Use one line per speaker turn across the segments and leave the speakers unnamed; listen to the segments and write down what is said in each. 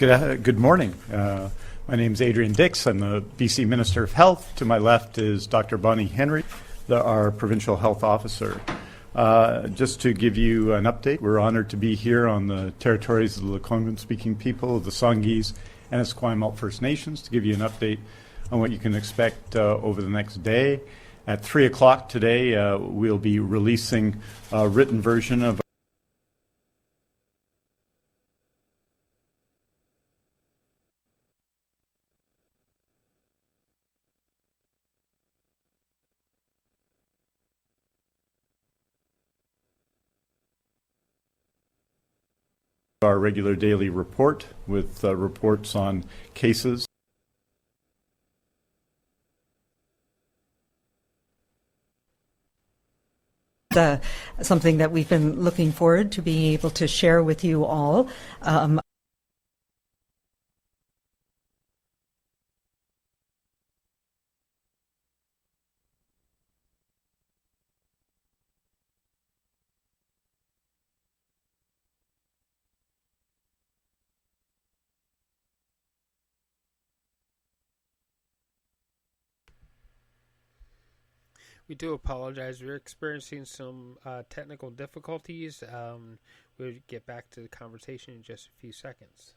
Good morning. My name is Adrian Dix. I'm the BC Minister of Health. To my left is Dr. Bonnie Henry, our Provincial Health Officer. Just to give you an update, we're honored to be here on the territories of the Lekwungen-speaking people, the Songhees and Esquimalt First Nations, to give you an update on what you can expect over the next day. At 3 o'clock today, we'll be releasing a written version of our regular daily report with reports on cases.
Something that we've been looking forward to being able to share with you all.
We do apologize. We're experiencing some technical difficulties. We'll get back to the conversation in just a few seconds.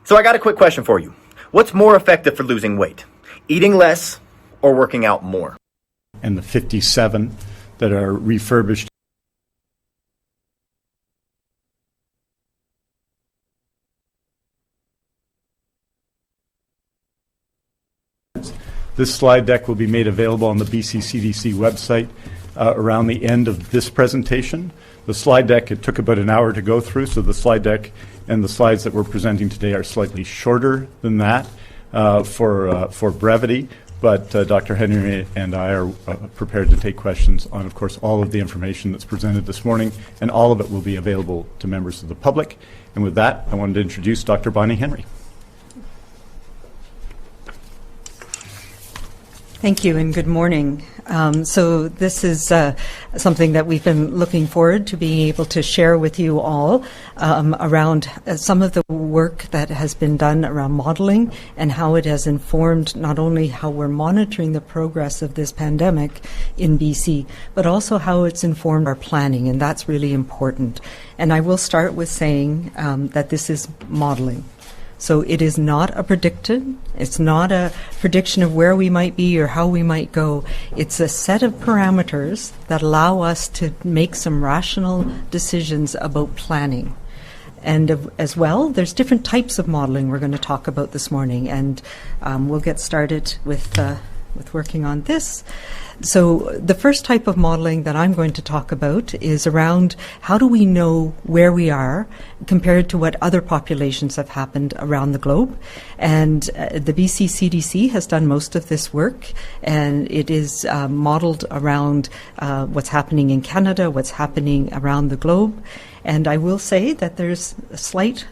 So I got a quick question for you. What's more effective for losing weight? Eating less or working out more?
and the 57 that are refurbished. This slide deck will be made available on the BC CDC website around the end of this presentation. The slide deck, it took about an hour to go through, so the slide deck and the slides that we're presenting today are slightly shorter than that for brevity. But Dr. Henry and I are prepared to take questions on, of course, all of the information that's presented this morning, and all of it will be available to members of the public. And with that, I wanted to introduce Dr. Bonnie Henry.
Thank you and good morning. So this is something that we've been looking forward to being able to share with you all around some of the work that has been done around modeling and how it has informed not only how we're monitoring the progress of this pandemic in BC, but also how it's informed our planning, and that's really important. And I will start with saying that this is modeling. So it is not a prediction. It's not a prediction of where we might be or how we might go. It's a set of parameters that allow us to make some rational decisions about planning. And as well, there's different types of modeling we're going to talk about this morning, and we'll get started with working on this. So the first type of modeling that I'm going to talk about is around how do we know where we are compared to what other populations have happened around the globe. And the BC CDC has done most of this work, and it is modeled around what's happening in Canada, what's happening around the globe. And I will say that there's a slight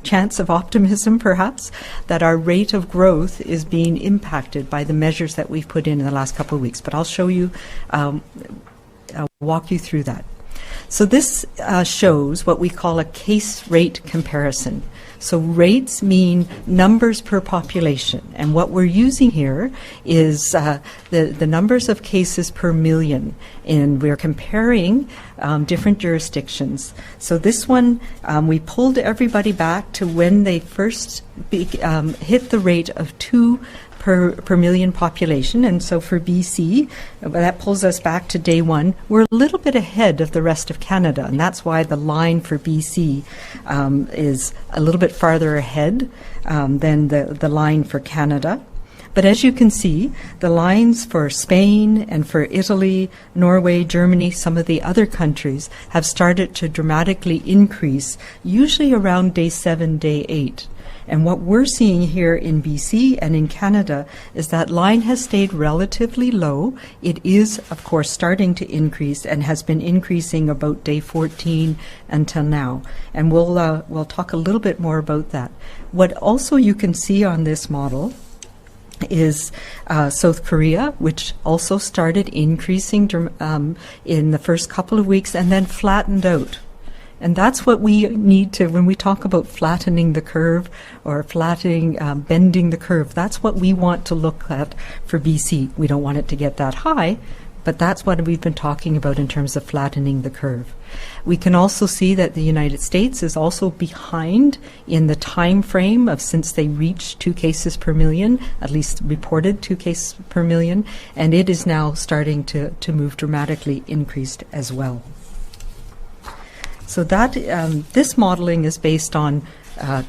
chance of optimism, perhaps, that our rate of growth is being impacted by the measures that we've put in the last couple of weeks. But I'll show you, walk you through that. So this shows what we call a case rate comparison. So rates mean numbers per population, and what we're using here is the numbers of cases per million, and we're comparing different jurisdictions. So this one, we pulled everybody back to when they first hit the rate of 2 per million population, and so for BC, that pulls us back to day one. We're a little bit ahead of the rest of Canada, and that's why the line for BC is a little bit farther ahead than the line for Canada. But as you can see, the lines for Spain and for Italy, Norway, Germany, some of the other countries have started to dramatically increase, usually around day 7, day 8. And what we're seeing here in BC and in Canada is that line has stayed relatively low. It is, of course, starting to increase and has been increasing about day 14 until now. And we'll talk a little bit more about that. What also you can see on this model is South Korea, which also started increasing in the first couple of weeks and then flattened out. And that's what we need to, when we talk about flattening the curve or flattening, bending the curve, that's what we want to look at for BC. We don't want it to get that high, but that's what we've been talking about in terms of flattening the curve. We can also see that the United States is also behind in the time frame of since they reached 2 cases per million, at least reported 2 cases per million, and it is now starting to move dramatically increased as well. So that this modeling is based on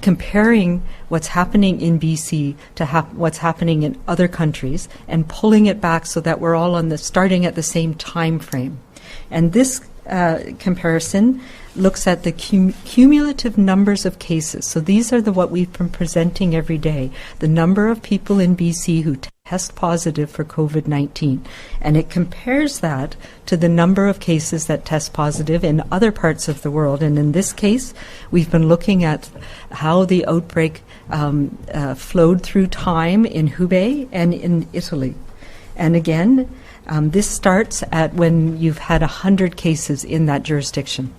comparing what's happening in BC to what's happening in other countries and pulling it back so that we're all starting at the same time frame. And this comparison looks at the cumulative numbers of cases. So these are what we've been presenting every day, the number of people in BC who test positive for COVID-19. And it compares that to the number of cases that test positive in other parts of the world. And in this case, we've been looking at how the outbreak flowed through time in Hubei and in Italy. And again, this starts at when you've had 100 cases in that jurisdiction.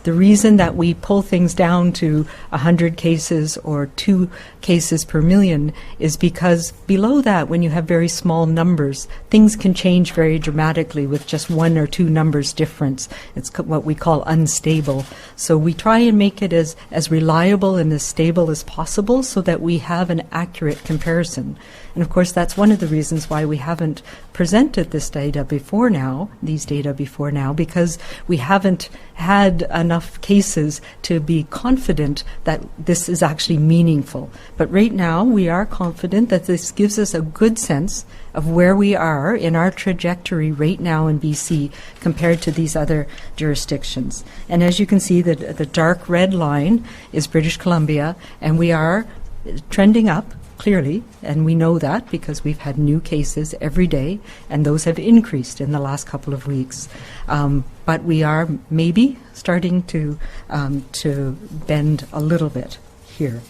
The reason that we pull things down to 100 cases or 2 cases per million is because below that, when you have very small numbers, things can change very dramatically with just 1 or 2 numbers difference. It's what we call unstable. So we try and make it as reliable and as stable as possible so that we have an accurate comparison. And of course, that's one of the reasons why we haven't presented these data before now, because we haven't had enough cases to be confident that this is actually meaningful. But right now, we are confident that this gives us a good sense of where we are in our trajectory right now in BC compared to these other jurisdictions. And as you can see, the dark red line is British Columbia, and we are trending up, clearly, and we know that because we've had new cases every day, and those have increased in the last couple of weeks. But we are maybe starting to bend a little bit here.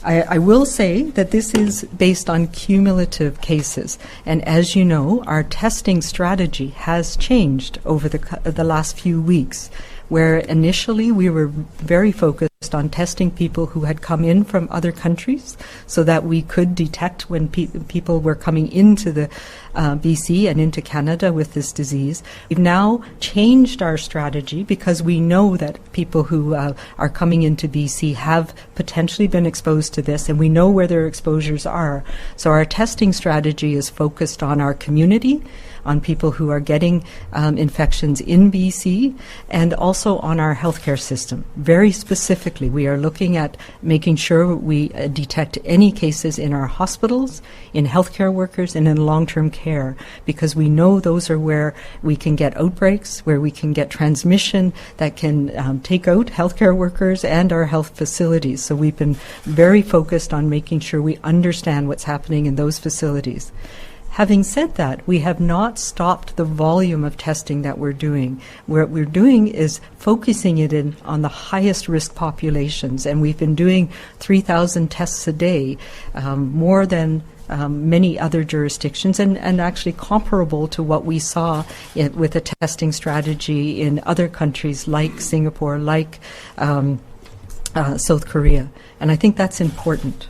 I will say that this is based on cumulative cases, and as you know, our testing strategy has changed over the last few weeks, where initially we were very focused on testing people who had come in from other countries so that we could detect when people were coming into the BC and into Canada with this disease. We've now changed our strategy because we know that people who are coming into BC have potentially been exposed to this, and we know where their exposures are. So our testing strategy is focused on our community, on people who are getting infections in BC, and also on our healthcare system. Very specifically, we are looking at making sure we detect any cases in our hospitals, in healthcare workers, and in long-term care, because we know those are where we can get outbreaks, where we can get transmission that can take out healthcare workers and our health facilities. So we've been very focused on making sure we understand what's happening in those facilities. Having said that, we have not stopped the volume of testing that we're doing. What we're doing is focusing it in on the highest risk populations, and we've been doing 3,000 tests a day, more than many other jurisdictions, and actually comparable to what we saw with a testing strategy in other countries like Singapore, like South Korea. And I think that's important.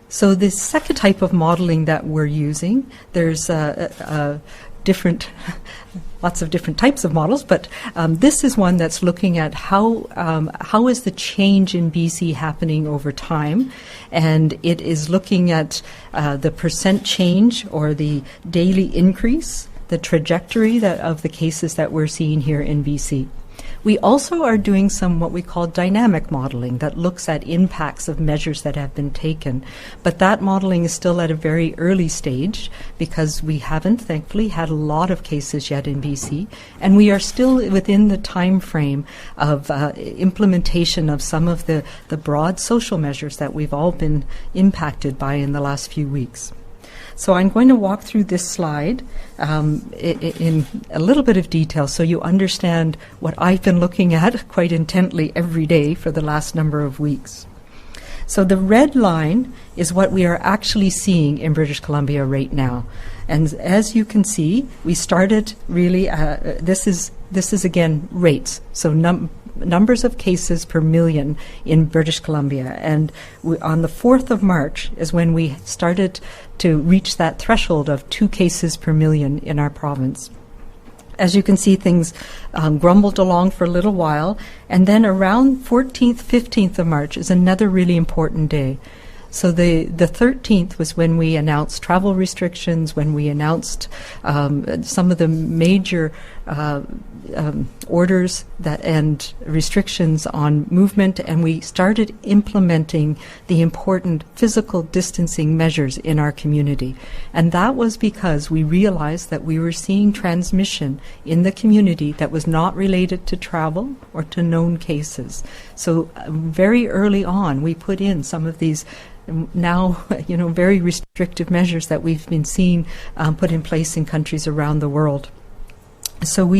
So the second type of modeling that we're using, there's different, lots of different types of models, but this is one that's looking at how is the change in BC happening over time, and it is looking at the percent change or the daily increase, the trajectory of the cases that we're seeing here in BC. We also are doing some what we call dynamic modeling that looks at impacts of measures that have been taken. But that modeling is still at a very early stage because we haven't, thankfully, had a lot of cases yet in BC. And we are still within the time frame of implementation of some of the broad social measures that we've all been impacted by in the last few weeks. So I'm going to walk through this slide in a little bit of detail so you understand what I've been looking at quite intently every day for the last number of weeks. So the red line is what we are actually seeing in British Columbia right now. And as you can see, we started really, this is again rates, so numbers of cases per million in British Columbia. And on the 4th of March is when we started to reach that threshold of 2 cases per million in our province. As you can see, things grumbled along for a little while, and then around 14th, 15th of March is another really important day. So the 13th was when we announced travel restrictions, when we announced some of the major orders and restrictions on movement, and we started implementing the important physical distancing measures in our community. And that was because we realized that we were seeing transmission in the community that was not related to travel or to known cases. So very early on, we put in some of these now, very restrictive measures that we've been seeing put in place in countries around the world. So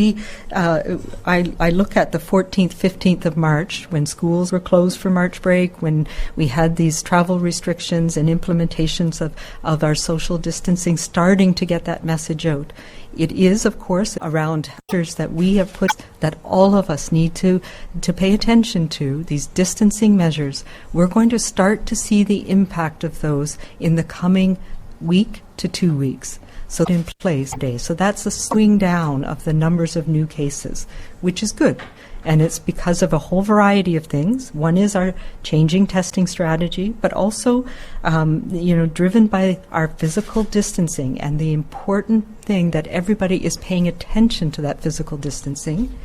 I look at the 14th, 15th of March, when schools were closed for March break, when we had these travel restrictions and implementations of our social distancing, starting to get that message out. It is, of course, around factors that we have put that all of us need to pay attention to, these distancing measures. We're going to start to see the impact of those in the coming week to 2 weeks. So in place today. So that's a swing down of the numbers of new cases, which is good. And it's because of a whole variety of things. One is our changing testing strategy, but also, driven by our physical distancing and the important thing that everybody is paying attention to that physical distancing,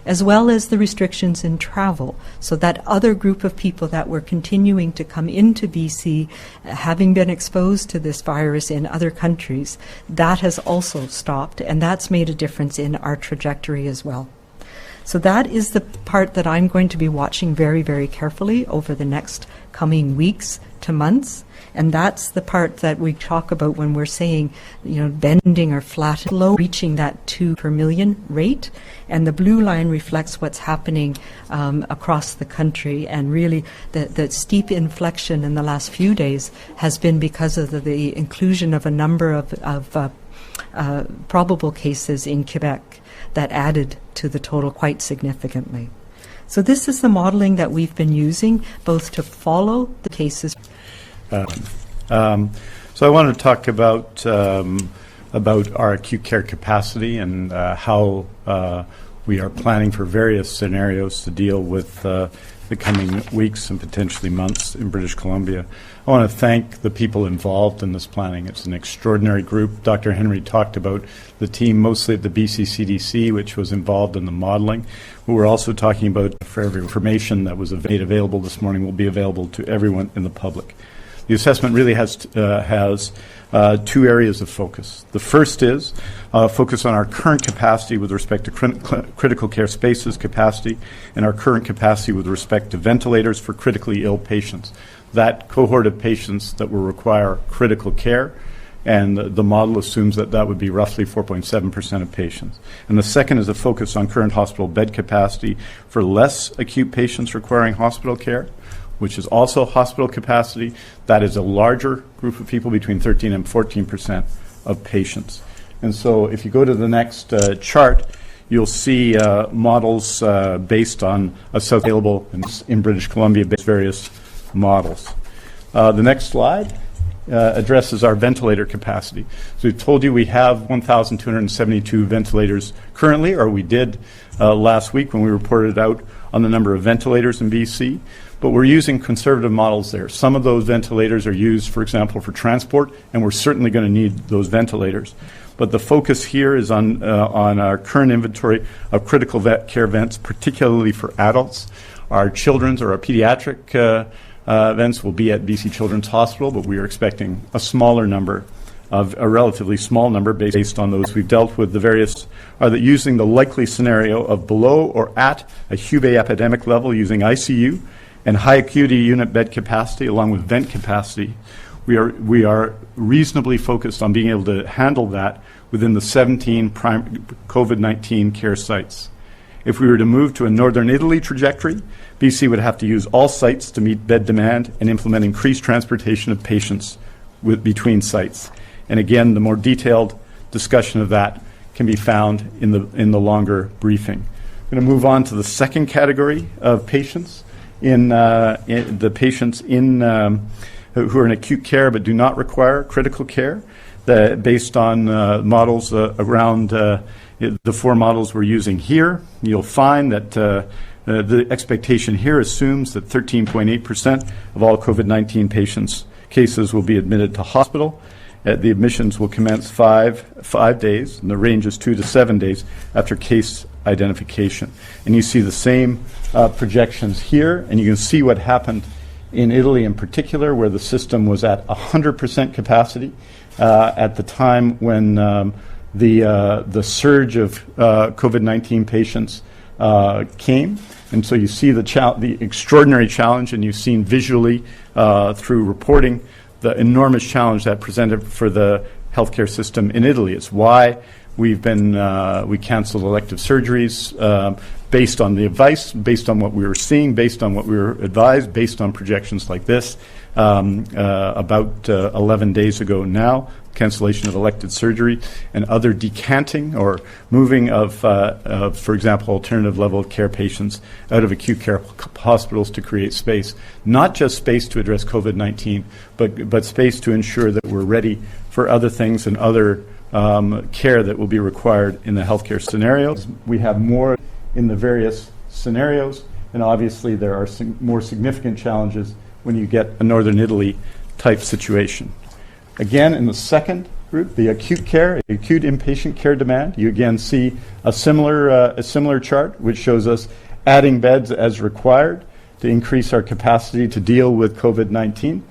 as well as the restrictions in travel. So that other group of people that were continuing to come into BC, having been exposed to this virus in other countries, that has also stopped, and that's made a difference in our trajectory as well. So that is the part that I'm going to be watching very, very carefully over the next coming weeks to months. And that's the part that we talk about when we're saying, bending or flat, low, reaching that 2 per million rate. And the blue line reflects what's happening across the country. And really, the steep inflection in the last few days has been because of the inclusion of a number of probable cases in Quebec that added to the total quite significantly. So this is the modeling that we've been using, both to follow the cases.
So I want to talk about our acute care capacity and how we are planning for various scenarios to deal with the coming weeks and potentially months in British Columbia. I want to thank the people involved in this planning. It's an extraordinary group. Dr. Henry talked about the team mostly at the BC CDC, which was involved in the modeling. We were also talking about for every information that was made available this morning will be available to everyone in the public. The assessment really has two areas of focus. The first is focus on our current capacity with respect to critical care spaces capacity and our current capacity with respect to ventilators for critically ill patients. That cohort of patients that will require critical care, and the model assumes that that would be roughly 4.7% of patients. And the second is a focus on current hospital bed capacity for less acute patients requiring hospital care, which is also hospital capacity. That is a larger group of people, between 13 and 14% of patients. And so if you go to the next chart, you'll see models based on available in British Columbia, based various models. The next slide addresses our ventilator capacity. So we've told you we have 1,272 ventilators currently, or we did last week when we reported out on the number of ventilators in BC. But we're using conservative models there. Some of those ventilators are used, for example, for transport, and we're certainly going to need those ventilators. But the focus here is on our current inventory of critical care vents, particularly for adults. Our children's or our pediatric vents will be at BC Children's Hospital, but we are expecting a relatively small number based on those we've dealt with. The various are that using the likely scenario of below or at a Hubei epidemic level using ICU and high acuity unit bed capacity along with vent capacity. We are reasonably focused on being able to handle that within the 17 COVID-19 care sites. If we were to move to a Northern Italy trajectory, BC would have to use all sites to meet bed demand and implement increased transportation of patients between sites. And again, the more detailed discussion of that can be found in the longer briefing. I'm going to move on to the second category of patients, in the patients who are in acute care but do not require critical care, based on models around the four models we're using here. You'll find that the expectation here assumes that 13.8% of all COVID-19 cases will be admitted to hospital. The admissions will commence five days, and the range is 2 to 7 days after case identification. And you see the same projections here, and you can see what happened in Italy in particular, where the system was at 100% capacity at the time when the surge of COVID-19 patients came. And so you see the extraordinary challenge, and you've seen visually through reporting the enormous challenge that presented for the healthcare system in Italy. It's why we canceled elective surgeries based on the advice, based on what we were seeing, based on what we were advised, based on projections like this. About 11 days ago now, cancellation of elective surgery and other decanting or moving of, for example, alternative level of care patients out of acute care hospitals to create space, not just space to address COVID-19, but space to ensure that we're ready for other things and other care that will be required in the healthcare scenarios. We have more in the various scenarios, and obviously there are more significant challenges when you get a Northern Italy type situation. Again, in the second group, the acute care, acute inpatient care demand, you again see a similar chart which shows us adding beds as required to increase our capacity to deal with COVID-19.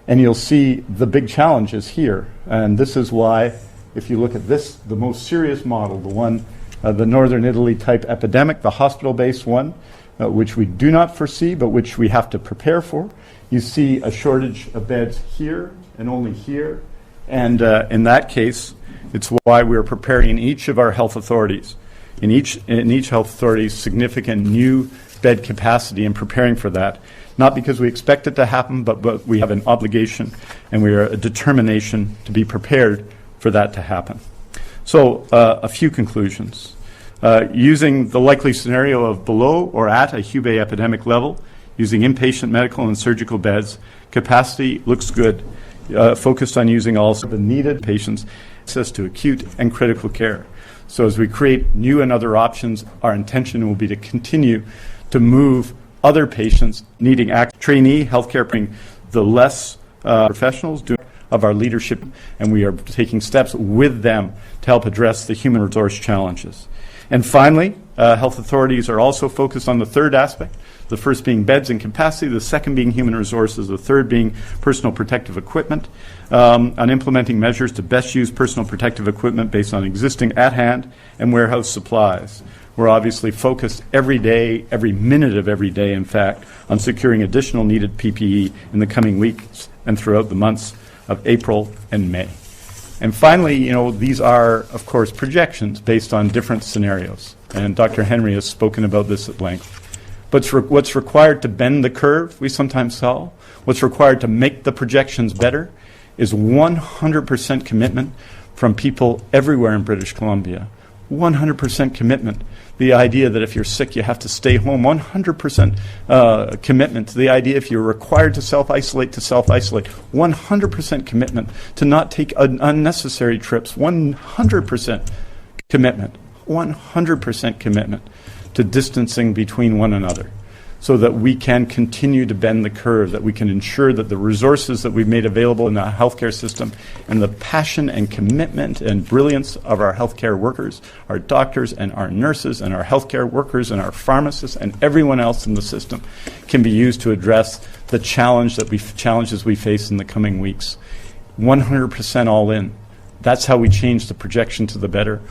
And you'll see the big challenges here. And this is why, if you look at this, the most serious model, the one, the Northern Italy type epidemic, the hospital-based one, which we do not foresee, but which we have to prepare for, you see a shortage of beds here and only here. And in that case, it's why we're preparing in each of our health authorities, in each health authority, significant new bed capacity and preparing for that. Not because we expect it to happen, but we have an obligation and we are a determination to be prepared for that to happen. So a few conclusions. Using the likely scenario of below or at a Hubei epidemic level, using inpatient medical and surgical beds, capacity looks good. Focused on using also the needed patients, access to acute and critical care. So as we create new and other options, our intention will be to continue to move other patients needing trainee healthcare, bring the less professionals of our leadership, and we are taking steps with them to help address the human resource challenges. And finally, health authorities are also focused on the third aspect, the first being beds and capacity, the second being human resources, the third being personal protective equipment, on implementing measures to best use personal protective equipment based on existing at-hand and warehouse supplies. We're obviously focused every day, every minute of every day, in fact, on securing additional needed PPE in the coming weeks and throughout the months of April and May. And finally, these are, of course, projections based on different scenarios. And Dr. Henry has spoken about this at length. But what's required to bend the curve, we sometimes call, what's required to make the projections better is 100% commitment from people everywhere in British Columbia. 100% commitment. The idea that if you're sick, you have to stay home. 100% commitment to the idea if you're required to self-isolate, 100% commitment to not take unnecessary trips. 100% commitment. 100% commitment to distancing between one another so that we can continue to bend the curve, that we can ensure that the resources that we've made available in the healthcare system and the passion and commitment and brilliance of our healthcare workers, our doctors and our nurses and our healthcare workers and our pharmacists and everyone else in the system can be used to address the challenges we face in the coming weeks. 100% all in. That's how we change the projection to the better.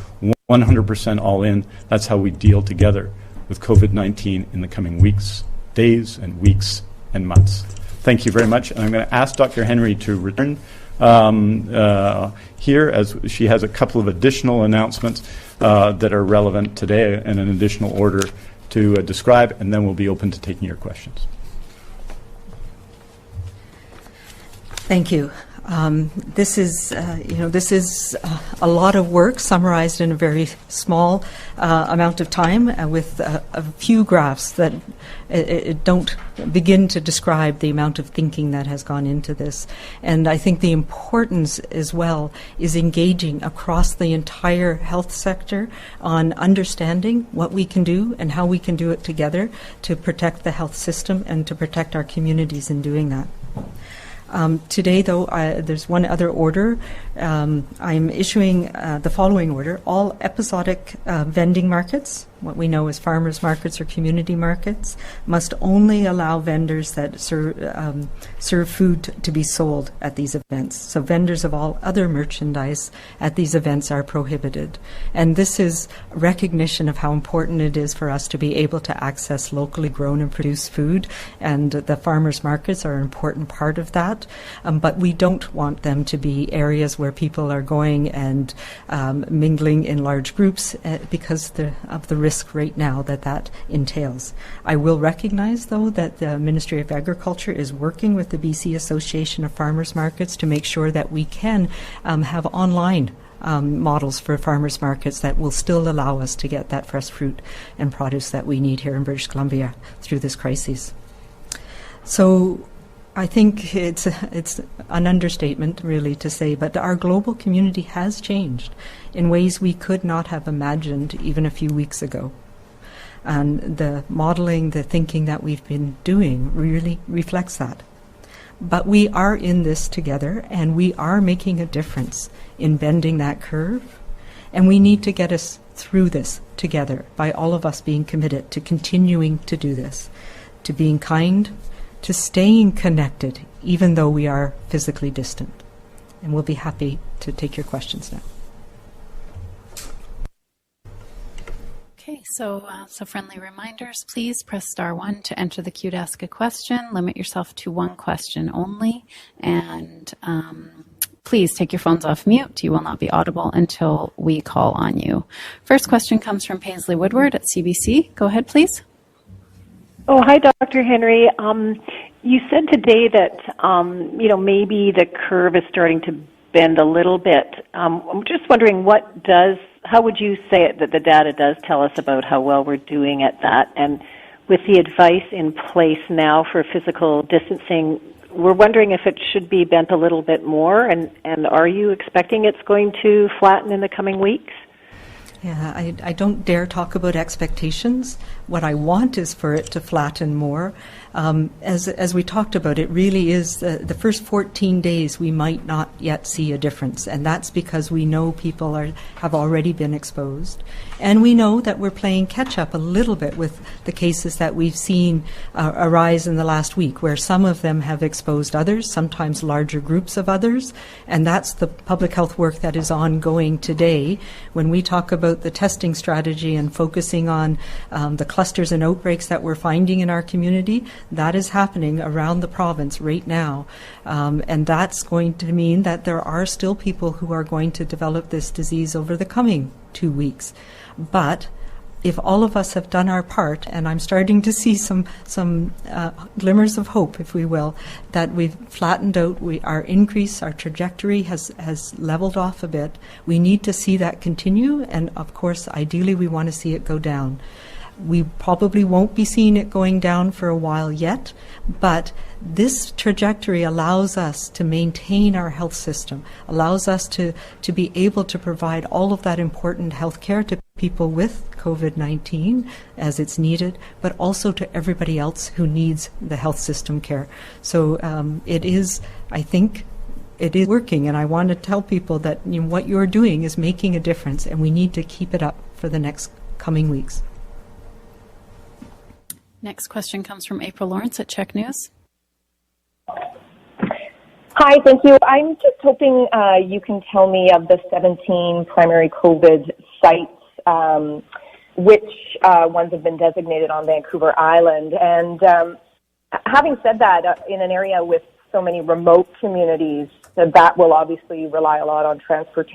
100% all in. That's how we deal together with COVID-19 in the coming weeks, days, and weeks, and months. Thank you very much. And I'm going to ask Dr. Henry to return here, as she has a couple of additional announcements that are relevant today and an additional order to describe, and then we'll be open to taking your questions.
Thank you. This is a lot of work summarized in a very small amount of time with a few graphs that don't begin to describe the amount of thinking that has gone into this. And I think the importance as well is engaging across the entire health sector on understanding what we can do and how we can do it together to protect the health system and to protect our communities in doing that. Today, though, there's one other order. I'm issuing the following order. All episodic vending markets, what we know as farmers markets or community markets, must only allow vendors that serve food to be sold at these events. So vendors of all other merchandise at these events are prohibited. And this is recognition of how important it is for us to be able to access locally grown and produced food, and the farmers markets are an important part of that. But we don't want them to be areas where people are going and mingling in large groups because of the risk right now that entails. I will recognize, though, that the Ministry of Agriculture is working with the BC Association of Farmers Markets to make sure that we can have online models for farmers markets that will still allow us to get that fresh fruit and produce that we need here in British Columbia through this crisis. So I think it's an understatement, really, to say, but our global community has changed in ways we could not have imagined even a few weeks ago. And the modeling, the thinking that we've been doing really reflects that. But we are in this together, and we are making a difference in bending that curve. And we need to get us through this together by all of us being committed to continuing to do this, to being kind, to staying connected, even though we are physically distant. And we'll be happy to take your questions now.
Okay, so friendly reminders, please press *1 to enter the queue to ask a question. Limit yourself to one question only, and please take your phones off mute. You will not be audible until we call on you. First question comes from Paisley Woodward at CBC. Go ahead, please.
Oh, hi, Dr. Henry. You said today that, maybe the curve is starting to bend a little bit. I'm just wondering how would you say it that the data does tell us about how well we're doing at that? And with the advice in place now for physical distancing, we're wondering if it should be bent a little bit more, and are you expecting it's going to flatten in the coming weeks?
Yeah, I don't dare talk about expectations. What I want is for it to flatten more. As we talked about, it really is the first 14 days we might not yet see a difference, and that's because we know people have already been exposed, and we know that we're playing catch up a little bit with the cases that we've seen arise in the last week, where some of them have exposed others, sometimes larger groups of others, and that's the public health work that is ongoing today. When we talk about the testing strategy and focusing on the clusters and outbreaks that we're finding in our community, that is happening around the province right now. And that's going to mean that there are still people who are going to develop this disease over the coming 2 weeks. But if all of us have done our part, and I'm starting to see some glimmers of hope, if we will, that we've flattened out, our trajectory has leveled off a bit. We need to see that continue, and of course, ideally, we want to see it go down. We probably won't be seeing it going down for a while yet, but this trajectory allows us to maintain our health system, allows us to be able to provide all of that important health care to people with COVID-19 as it's needed, but also to everybody else who needs the health system care. So I think it is working, and I want to tell people that what you're doing is making a difference, and we need to keep it up for the next coming weeks.
Next question comes from April Lawrence at Czech News.
Hi, thank you. I'm just hoping you can tell me of the 17 primary COVID sites, which ones have been designated on Vancouver Island. And having said that, in an area with so many remote communities, that will obviously rely a lot on transporting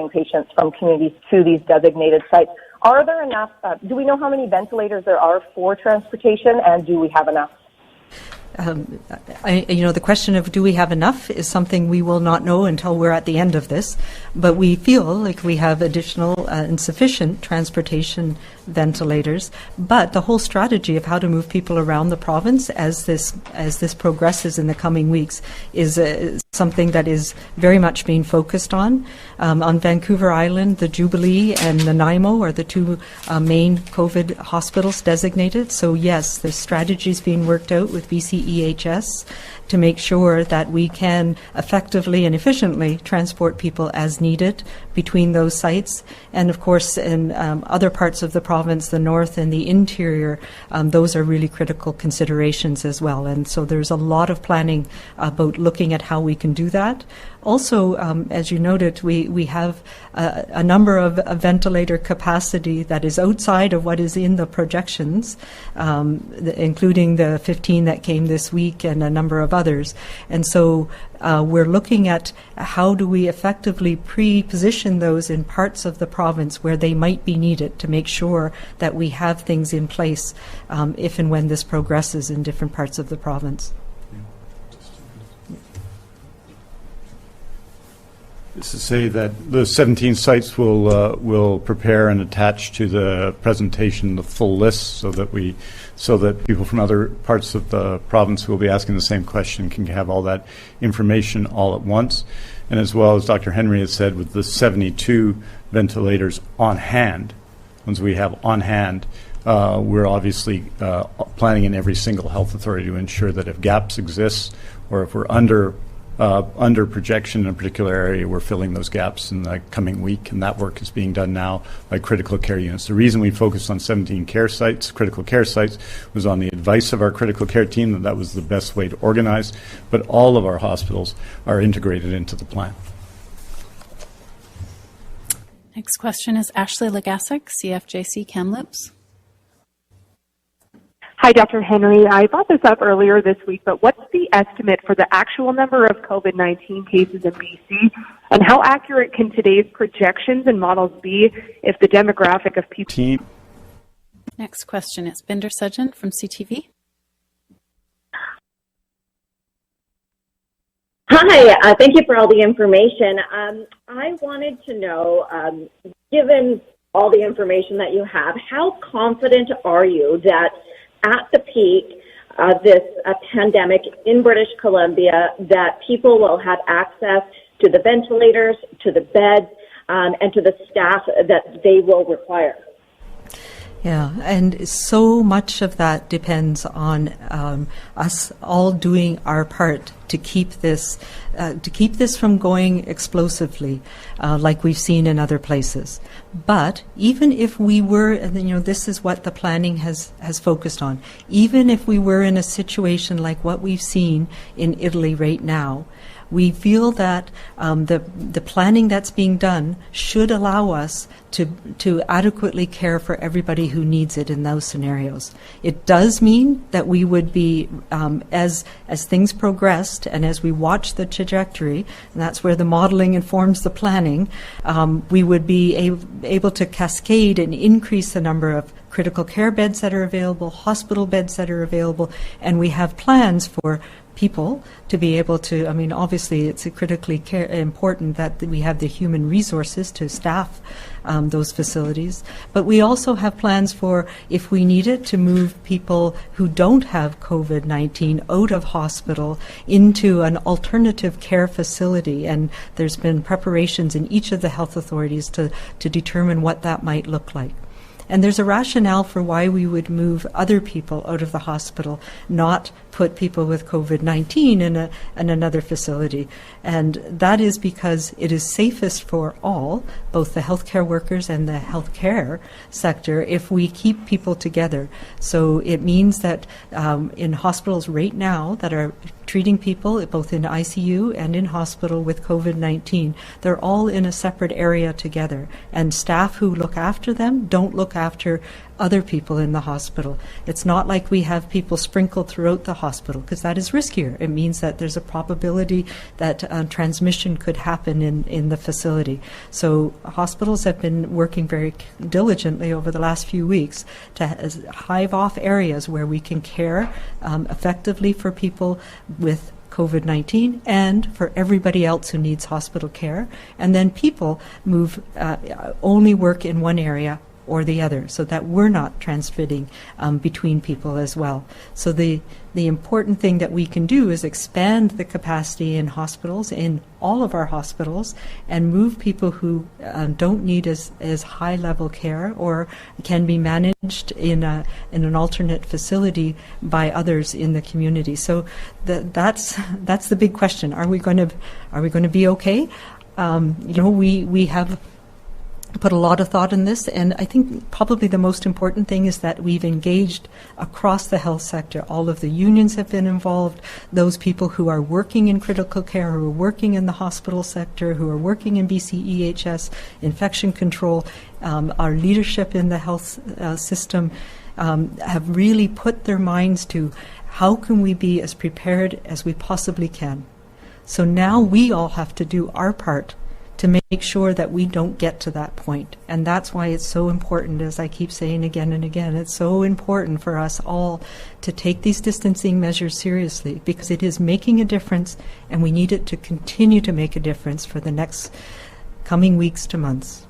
patients from communities to these designated sites. Are there enough, do we know how many ventilators there are for transportation, and do we have enough?
The question of do we have enough is something we will not know until we're at the end of this, but we feel like we have additional and sufficient transportation ventilators. But the whole strategy of how to move people around the province as this progresses in the coming weeks is something that is very much being focused on. On Vancouver Island, the Jubilee and the Nanaimo are the two main COVID hospitals designated. So yes, the strategy is being worked out with BCEHS to make sure that we can effectively and efficiently transport people as needed between those sites. And of course, in other parts of the province, the north and the interior, those are really critical considerations as well. And so there's a lot of planning about looking at how we can do that. Also, as you noted, we have a number of ventilator capacity that is outside of what is in the projections, including the 15 that came this week and a number of others. And so we're looking at how do we effectively pre-position those in parts of the province where they might be needed to make sure that we have things in place if and when this progresses in different parts of the province.
Is to say that the 17 sites will prepare and attach to the presentation the full list so that people from other parts of the province who will be asking the same question can have all that information all at once. And as well as Dr. Henry has said, with the 72 ventilators on hand, ones we have on hand, we're obviously planning in every single health authority to ensure that if gaps exist or if we're under projection in a particular area, we're filling those gaps in the coming week, and that work is being done now by critical care units. The reason we focused on 17 critical care sites, was on the advice of our critical care team that was the best way to organize, but all of our hospitals are integrated into the plan.
Next question is Ashley Legasek, CFJC Kamloops.
Hi, Dr. Henry. I brought this up earlier this week, but what's the estimate for the actual number of COVID-19 cases in BC, and how accurate can today's projections and models be if the demographic of people...
Next question is Binder Sudjan from CTV.
Hi, thank you for all the information. I wanted to know, given all the information that you have, how confident are you that at the peak of this pandemic in British Columbia, that people will have access to the ventilators, to the beds, and to the staff that they will require?
Yeah, and so much of that depends on us all doing our part to keep this from going explosively, like we've seen in other places. But even if we were, and this is what the planning has focused on, even if we were in a situation like what we've seen in Italy right now, we feel that the planning that's being done should allow us to adequately care for everybody who needs it in those scenarios. It does mean that we would be, as things progressed and as we watch the trajectory, and that's where the modeling informs the planning, we would be able to cascade and increase the number of critical care beds that are available, hospital beds that are available, and we have plans for people to be able to, obviously it's critically important that we have the human resources to staff those facilities, but we also have plans for, if we need it, to move people who don't have COVID-19 out of hospital into an alternative care facility, and there's been preparations in each of the health authorities to determine what that might look like. And there's a rationale for why we would move other people out of the hospital, not put people with COVID-19 in another facility. And that is because it is safest for all, both the healthcare workers and the healthcare sector, if we keep people together. So it means that in hospitals right now that are treating people both in ICU and in hospital with COVID-19, they're all in a separate area together. And staff who look after them don't look after other people in the hospital. It's not like we have people sprinkled throughout the hospital, because that is riskier. It means that there's a probability that transmission could happen in the facility. So hospitals have been working very diligently over the last few weeks to hive off areas where we can care effectively for people with COVID-19 and for everybody else who needs hospital care. And then people only work in one area or the other, so that we're not transmitting between people as well. So the important thing that we can do is expand the capacity in hospitals, in all of our hospitals, and move people who don't need as high level care or can be managed in an alternate facility by others in the community. So that's the big question. Are we going to be okay? We have put a lot of thought in this, and I think probably the most important thing is that we've engaged across the health sector. All of the unions have been involved, those people who are working in critical care, who are working in the hospital sector, who are working in BCEHS, infection control, our leadership in the health system. have really put their minds to how can we be as prepared as we possibly can. So now we all have to do our part to make sure that we don't get to that point. And that's why it's so important, as I keep saying again and again, it's so important for us all to take these distancing measures seriously, because it is making a difference, and we need it to continue to make a difference for the next coming weeks to months.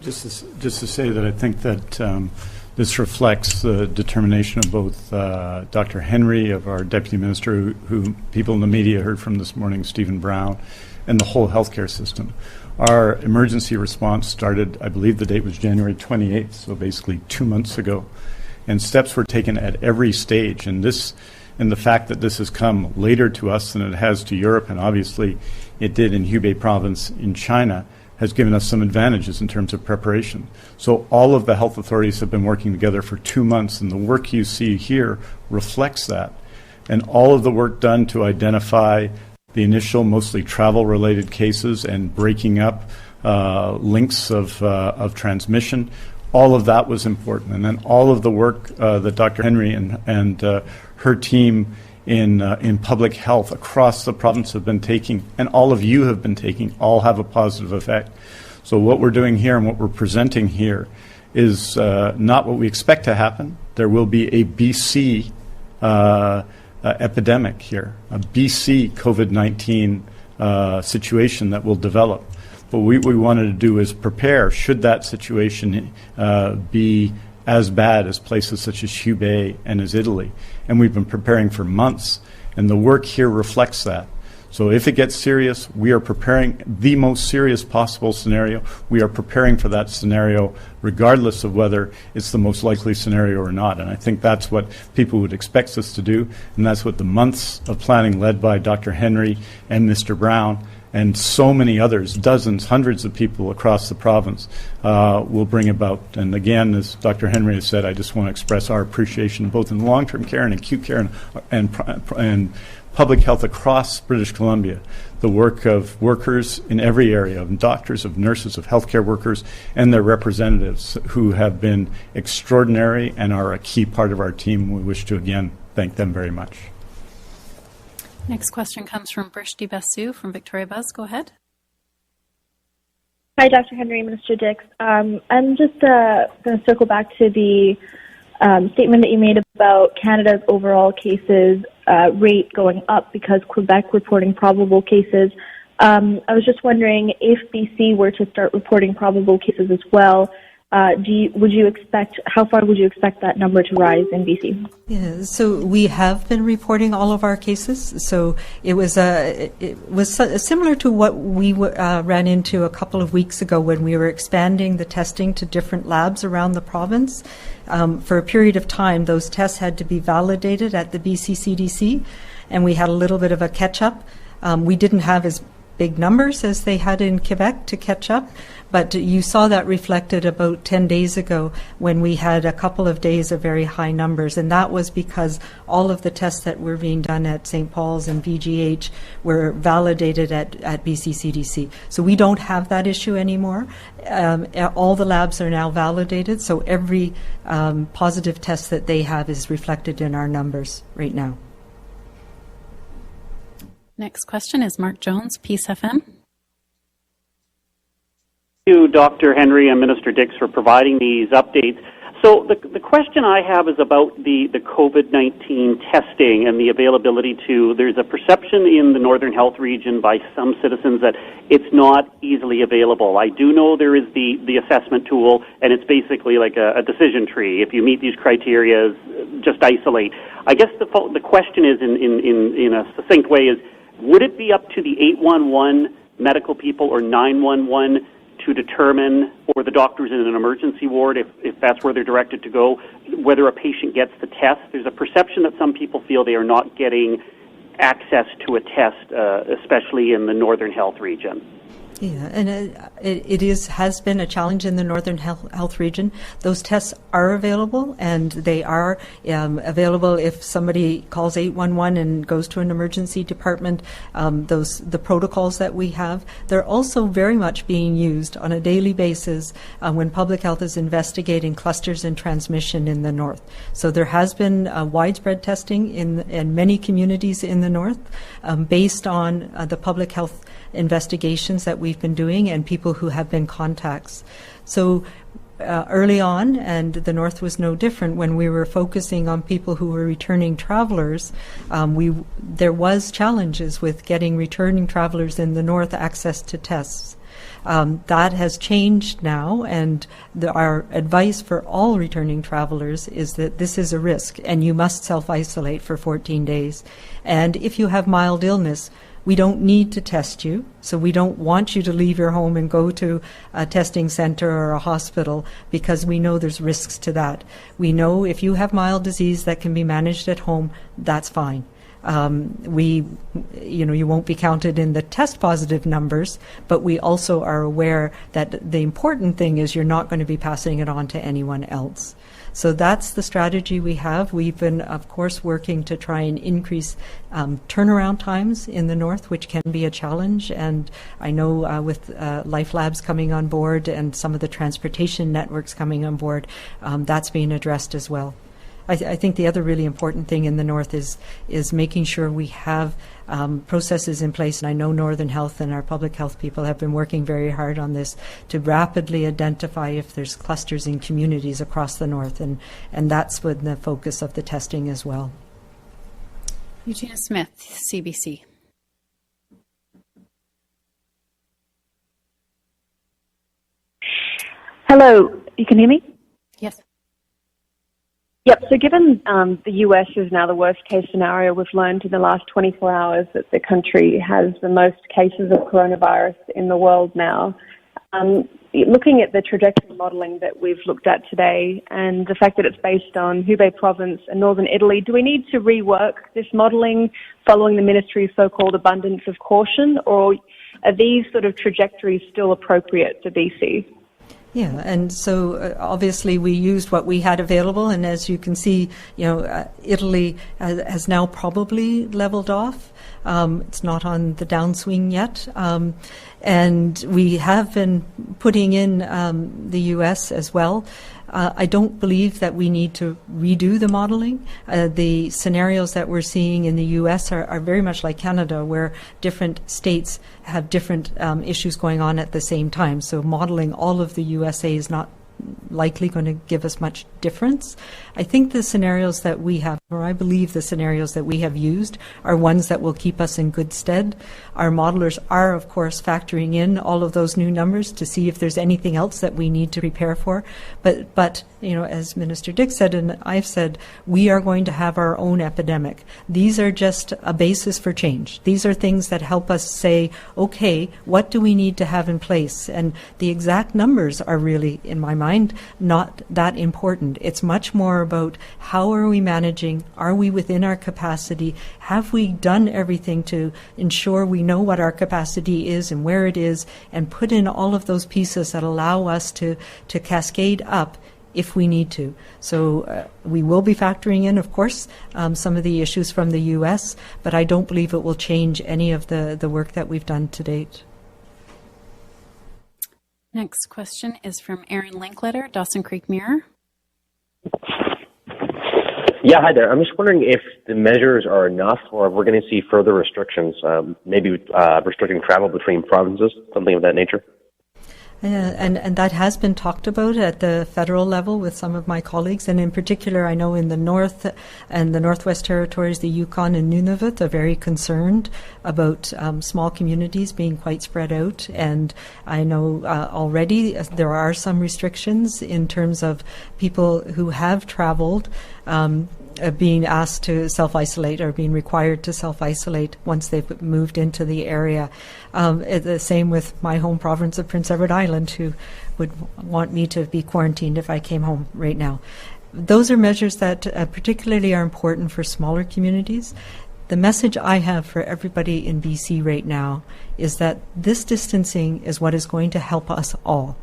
Just to say that I think that this reflects the determination of both Dr. Henry, of our Deputy Minister, who people in the media heard from this morning, Stephen Brown, and the whole healthcare system. Our emergency response started, I believe the date was January 28th, so basically 2 months ago, and steps were taken at every stage. And the fact that this has come later to us than it has to Europe, and obviously it did in Hubei province in China, has given us some advantages in terms of preparation. So all of the health authorities have been working together for 2 months, and the work you see here reflects that. And all of the work done to identify the initial, mostly travel-related cases and breaking up links of transmission, all of that was important. And then all of the work that Dr. Henry and her team in public health across the province have been taking, and all of you have been taking, all have a positive effect. So what we're doing here and what we're presenting here is not what we expect to happen. There will be a BC epidemic here, a BC COVID-19 situation that will develop. But what we wanted to do is prepare should that situation be as bad as places such as Hubei and as Italy. And we've been preparing for months, and the work here reflects that. So if it gets serious, we are preparing the most serious possible scenario. We are preparing for that scenario regardless of whether it's the most likely scenario or not. And I think that's what people would expect us to do, and that's what the months of planning led by Dr. Henry and Mr. Brown and so many others, dozens, hundreds of people across the province will bring about. And again, as Dr. Henry has said, I just want to express our appreciation both in long-term care and acute care and public health across British Columbia, the work of workers in every area, of doctors, of nurses, of healthcare workers, and their representatives who have been extraordinary and are a key part of our team. We wish to again thank them very much.
Next question comes from Brishti Basu from Victoria Buzz. Go ahead.
Hi, Dr. Henry, Minister Dix. I'm just going to circle back to the statement that you made about Canada's overall cases rate going up because Quebec reporting probable cases. I was just wondering if BC were to start reporting probable cases as well, how far would you expect that number to rise in BC?
Yeah, so we have been reporting all of our cases. So it was similar to what we ran into a couple of weeks ago when we were expanding the testing to different labs around the province. For a period of time, those tests had to be validated at the BC CDC, and we had a little bit of a catch-up. We didn't have as big numbers as they had in Quebec to catch up, but you saw that reflected about 10 days ago when we had a couple of days of very high numbers, and that was because all of the tests that were being done at St. Paul's and VGH were validated at BC CDC. So we don't have that issue anymore. All the labs are now validated, so every positive test that they have is reflected in our numbers right now.
Next question is Mark Jones, Peace FM.
Thank you, Dr. Henry and Minister Dix, for providing these updates. So the question I have is about the COVID-19 testing and the availability there's a perception in the Northern Health region by some citizens that it's not easily available. I do know there is the assessment tool, and it's basically like a decision tree. If you meet these criteria, just isolate. I guess the question is, in a succinct way, is would it be up to the 811 medical people or 911 to determine, or the doctors in an emergency ward, if that's where they're directed to go, whether a patient gets the test? There's a perception that some people feel they are not getting access to a test, especially in the Northern Health region.
Yeah, and it has been a challenge in the Northern Health Region. Those tests are available, and they are available if somebody calls 811 and goes to an emergency department. The protocols that we have, they're also very much being used on a daily basis when public health is investigating clusters and transmission in the north. So there has been widespread testing in many communities in the north based on the public health investigations that we've been doing and people who have been contacts. So early on, and the North was no different, when we were focusing on people who were returning travelers, there was challenges with getting returning travelers in the North access to tests. That has changed now, and our advice for all returning travelers is that this is a risk and you must self-isolate for 14 days. And if you have mild illness, we don't need to test you, so we don't want you to leave your home and go to a testing center or a hospital because we know there's risks to that. We know if you have mild disease that can be managed at home, that's fine. You won't be counted in the test positive numbers, but we also are aware that the important thing is you're not going to be passing it on to anyone else. So that's the strategy we have. We've been, of course, working to try and increase turnaround times in the north, which can be a challenge. And I know with Life Labs coming on board and some of the transportation networks coming on board, that's being addressed as well. I think the other really important thing in the north is making sure we have processes in place, and I know Northern Health and our public health people have been working very hard on this to rapidly identify if there's clusters in communities across the north, and that's been the focus of the testing as well.
Eugenia Smith, CBC.
Hello, you can hear me?
Yes.
Yep, so given the US is now the worst case scenario, we've learned in the last 24 hours that the country has the most cases of coronavirus in the world now. Looking at the trajectory modelling that we've looked at today and the fact that it's based on Hubei province and northern Italy, do we need to rework this modelling following the ministry's so-called abundance of caution, or are these sort of trajectories still appropriate for BC?
Yeah, and so obviously we used what we had available, and as you can see, Italy has now probably leveled off. It's not on the downswing yet, and we have been putting in the U.S. as well. I don't believe that we need to redo the modeling. The scenarios that we're seeing in the U.S. are very much like Canada, where different states have different issues going on at the same time. So modeling all of the USA is not likely going to give us much difference. I think the scenarios that we have, or I believe the scenarios that we have used, are ones that will keep us in good stead. Our modelers are, of course, factoring in all of those new numbers to see if there's anything else that we need to prepare for. But as Minister Dix said and I've said, we are going to have our own epidemic. These are just a basis for change. These are things that help us say, okay, what do we need to have in place? And the exact numbers are really, in my mind, not that important. It's much more about how are we managing? Are we within our capacity? Have we done everything to ensure we know what our capacity is and where it is, and put in all of those pieces that allow us to cascade up if we need to. So we will be factoring in, of course, some of the issues from the U.S., but I don't believe it will change any of the work that we've done to date.
Next question is from Aaron Linkletter, Dawson Creek Mirror.
Yeah, hi there. I'm just wondering if the measures are enough, or if we're going to see further restrictions, maybe restricting travel between provinces, something of that nature.
And that has been talked about at the federal level with some of my colleagues, and in particular, I know in the North and the Northwest Territories, the Yukon and Nunavut are very concerned about small communities being quite spread out. And I know already there are some restrictions in terms of people who have traveled being asked to self-isolate or being required to self-isolate once they've moved into the area. The same with my home province of Prince Edward Island, who would want me to be quarantined if I came home right now. Those are measures that particularly are important for smaller communities. The message I have for everybody in BC right now is that this distancing is what is going to help us all.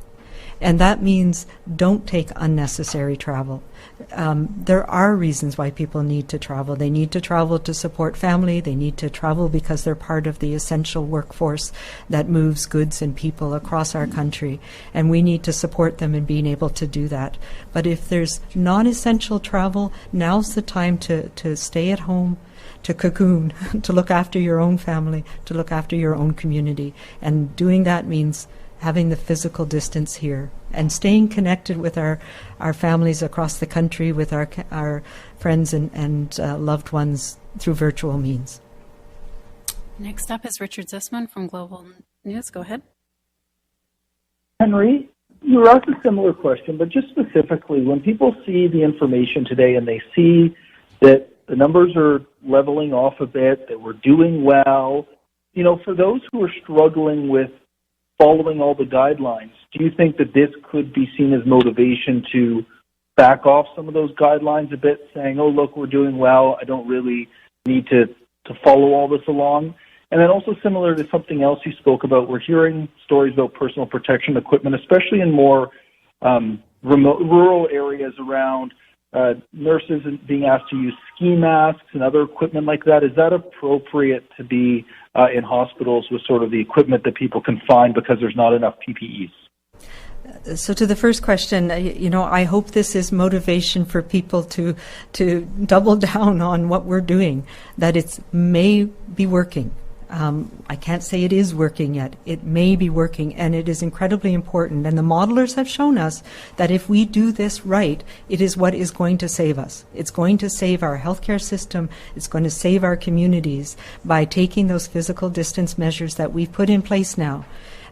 And that means don't take unnecessary travel. There are reasons why people need to travel. They need to travel to support family. They need to travel because they're part of the essential workforce that moves goods and people across our country. And we need to support them in being able to do that. But if there's non-essential travel, now's the time to stay at home, to cocoon, to look after your own family, to look after your own community. And doing that means having the physical distance here and staying connected with our families across the country, with our friends and loved ones through virtual means.
Next up is Richard Zisman from Global News. Go ahead.
Henry, you were asked a similar question, but just specifically, when people see the information today and they see that the numbers are leveling off a bit, that we're doing well, for those who are struggling with following all the guidelines, do you think that this could be seen as motivation to back off some of those guidelines a bit, saying, oh, look, we're doing well, I don't really need to follow all this along? And then also similar to something else you spoke about, we're hearing stories about personal protection equipment, especially in more remote, rural areas around nurses being asked to use ski masks and other equipment like that. Is that appropriate to be in hospitals with sort of the equipment that people can find because there's not enough PPEs?
So to the first question, I hope this is motivation for people to double down on what we're doing, that it may be working. I can't say it is working yet. It may be working, and it is incredibly important. And the modelers have shown us that if we do this right, it is what is going to save us. It's going to save our healthcare system. It's going to save our communities by taking those physical distance measures that we've put in place now.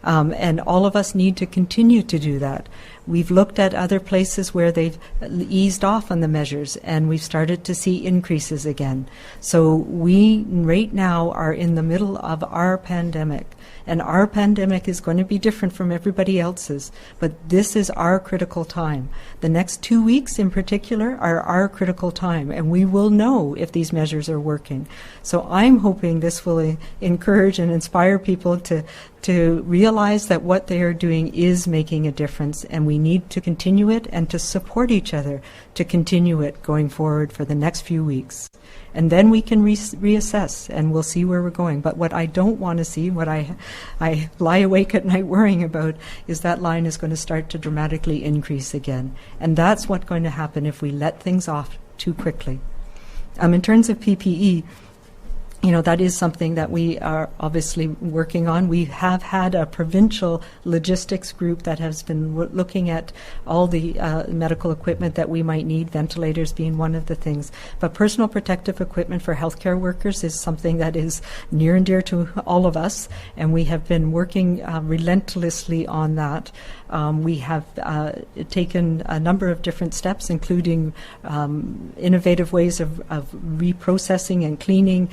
And all of us need to continue to do that. We've looked at other places where they've eased off on the measures, and we've started to see increases again. So we right now are in the middle of our pandemic, and our pandemic is going to be different from everybody else's, but this is our critical time. The next 2 weeks in particular are our critical time, and we will know if these measures are working. So I'm hoping this will encourage and inspire people to realize that what they are doing is making a difference, and we need to continue it and to support each other to continue it going forward for the next few weeks. And then we can reassess, and we'll see where we're going. But what I don't want to see, what I lie awake at night worrying about, is that line is going to start to dramatically increase again. And that's what's going to happen if we let things off too quickly. In terms of PPE, that is something that we are obviously working on. We have had a provincial logistics group that has been looking at all the medical equipment that we might need, ventilators being one of the things. But personal protective equipment for healthcare workers is something that is near and dear to all of us, and we have been working relentlessly on that. We have taken a number of different steps, including innovative ways of reprocessing and cleaning,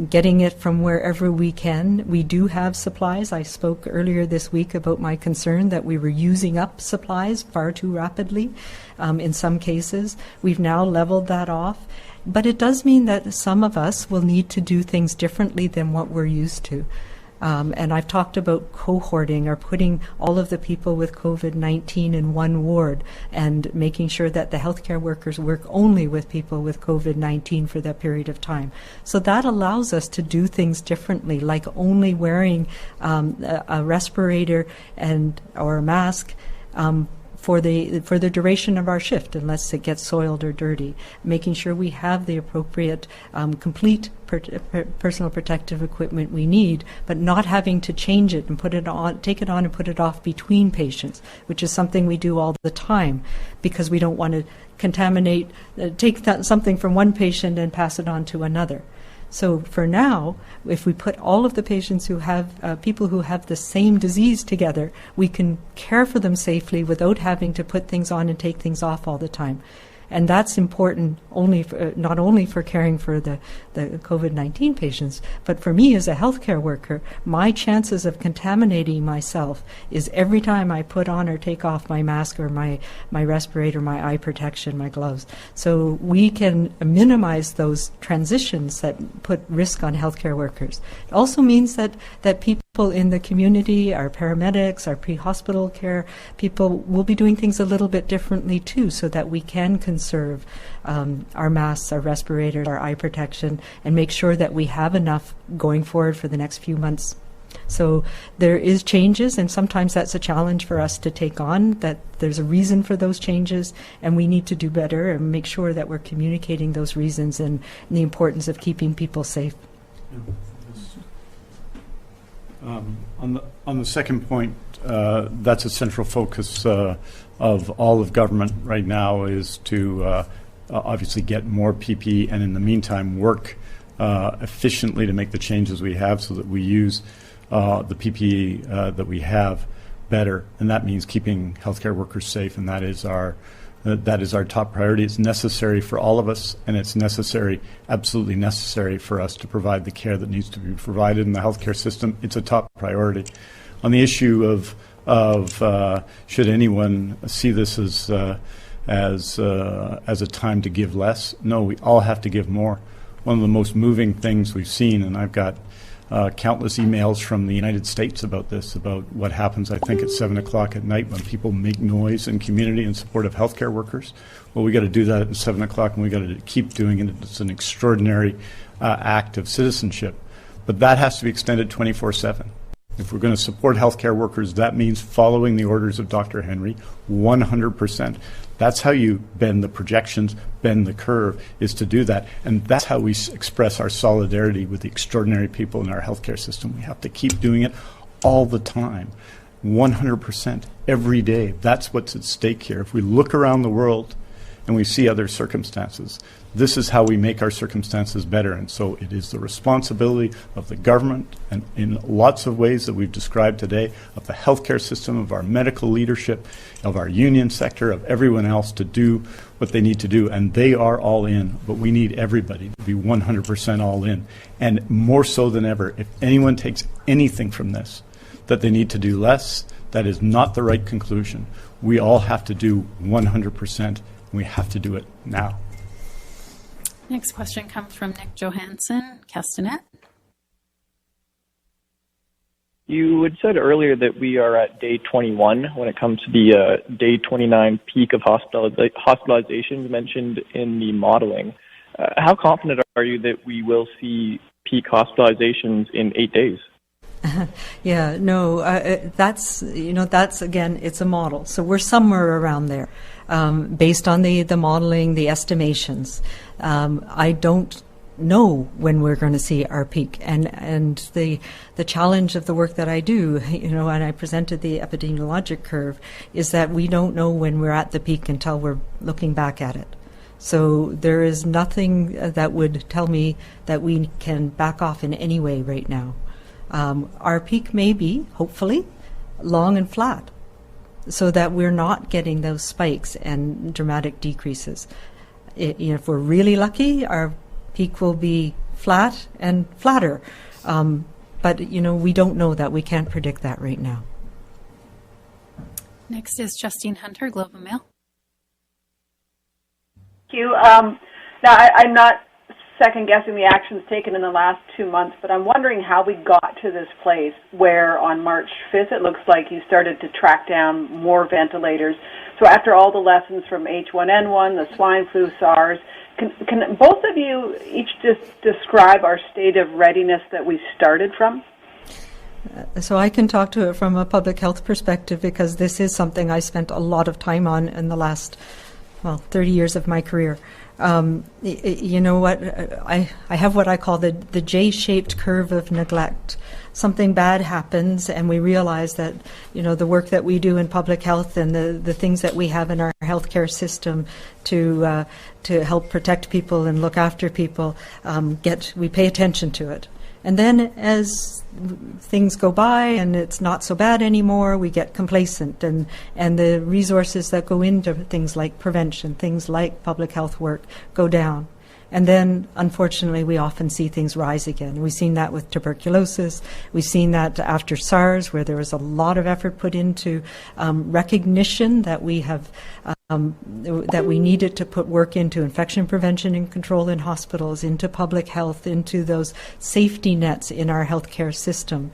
getting it from wherever we can. We do have supplies. I spoke earlier this week about my concern that we were using up supplies far too rapidly in some cases. We've now leveled that off. But it does mean that some of us will need to do things differently than what we're used to. And I've talked about cohorting, or putting all of the people with COVID-19 in one ward and making sure that the healthcare workers work only with people with COVID-19 for that period of time. So that allows us to do things differently, like only wearing a respirator or a mask for the duration of our shift, unless it gets soiled or dirty, making sure we have the appropriate complete personal protective equipment we need, but not having to change it and take it on and put it off between patients, which is something we do all the time because we don't want to contaminate, take something from one patient and pass it on to another. So for now, if we put all of the patients who have, people who have the same disease together, we can care for them safely without having to put things on and take things off all the time. And that's important not only for caring for the COVID-19 patients, but for me as a healthcare worker, my chances of contaminating myself is every time I put on or take off my mask or my respirator, my eye protection, my gloves. So we can minimize those transitions that put risk on healthcare workers. It also means that people in the community, our paramedics, our pre-hospital care people, will be doing things a little bit differently too, so that we can conserve our masks, our respirators, our eye protection, and make sure that we have enough going forward for the next few months. So there is changes, and sometimes that's a challenge for us to take on, that there's a reason for those changes, and we need to do better and make sure that we're communicating those reasons and the importance of keeping people safe.
On the second point, that's a central focus of all of government right now, is to obviously get more PPE, and in the meantime work efficiently to make the changes we have so that we use the PPE that we have better, and that means keeping healthcare workers safe, and that is our top priority. It's necessary for all of us, and it's absolutely necessary for us to provide the care that needs to be provided in the healthcare system. It's a top priority. On the issue of should anyone see this as a time to give less? No, we all have to give more. One of the most moving things we've seen, and I've got countless emails from the United States about this, about what happens, I think, at 7 o'clock at night when people make noise in community in support of healthcare workers. Well, we got to do that at 7 o'clock, and we got to keep doing it. It's an extraordinary act of citizenship. But that has to be extended 24/7. If we're going to support healthcare workers, that means following the orders of Dr. Henry 100%. That's how you bend the projections, bend the curve, is to do that. And that's how we express our solidarity with the extraordinary people in our healthcare system. We have to keep doing it all the time, 100%, every day. That's what's at stake here. If we look around the world and we see other circumstances, this is how we make our circumstances better. And so it is the responsibility of the government, and in lots of ways that we've described today, of the healthcare system, of our medical leadership, of our union sector, of everyone else to do what they need to do. And they are all in, but we need everybody to be 100% all in. And more so than ever, if anyone takes anything from this, that they need to do less, that is not the right conclusion. We all have to do 100%. We have to do it now.
Next question comes from Nick Johansson, Castanet.
You had said earlier that we are at day 21 when it comes to the day 29 peak of hospitalizations mentioned in the modeling. How confident are you that we will see peak hospitalizations in 8 days?
Yeah, no, that's again, it's a model. So we're somewhere around there, based on the modeling, the estimations. I don't know when we're going to see our peak, and the challenge of the work that I do, and I presented the epidemiologic curve, is that we don't know when we're at the peak until we're looking back at it. So there is nothing that would tell me that we can back off in any way right now. Our peak may be, hopefully, long and flat, so that we're not getting those spikes and dramatic decreases. If we're really lucky, our peak will be flat and flatter. But, we don't know that. We can't predict that right now.
Next is Justine Hunter, Globe and Mail.
Thank you. Now, I'm not second-guessing the actions taken in the last 2 months, but I'm wondering how we got to this place where on March 5th it looks like you started to track down more ventilators. So after all the lessons from H1N1, the swine flu, SARS, can both of you each just describe our state of readiness that we started from?
So I can talk to it from a public health perspective, because this is something I spent a lot of time on in the last, 30 years of my career. You know what? I have what I call the J-shaped curve of neglect. Something bad happens, and we realize that the work that we do in public health and the things that we have in our healthcare system to help protect people and look after people, we pay attention to it. And then as things go by and it's not so bad anymore, we get complacent, and the resources that go into things like prevention, things like public health work go down. And then, unfortunately, we often see things rise again. We've seen that with tuberculosis. We've seen that after SARS, where there was a lot of effort put into recognition that we have that we needed to put work into infection prevention and control in hospitals, into public health, into those safety nets in our healthcare system.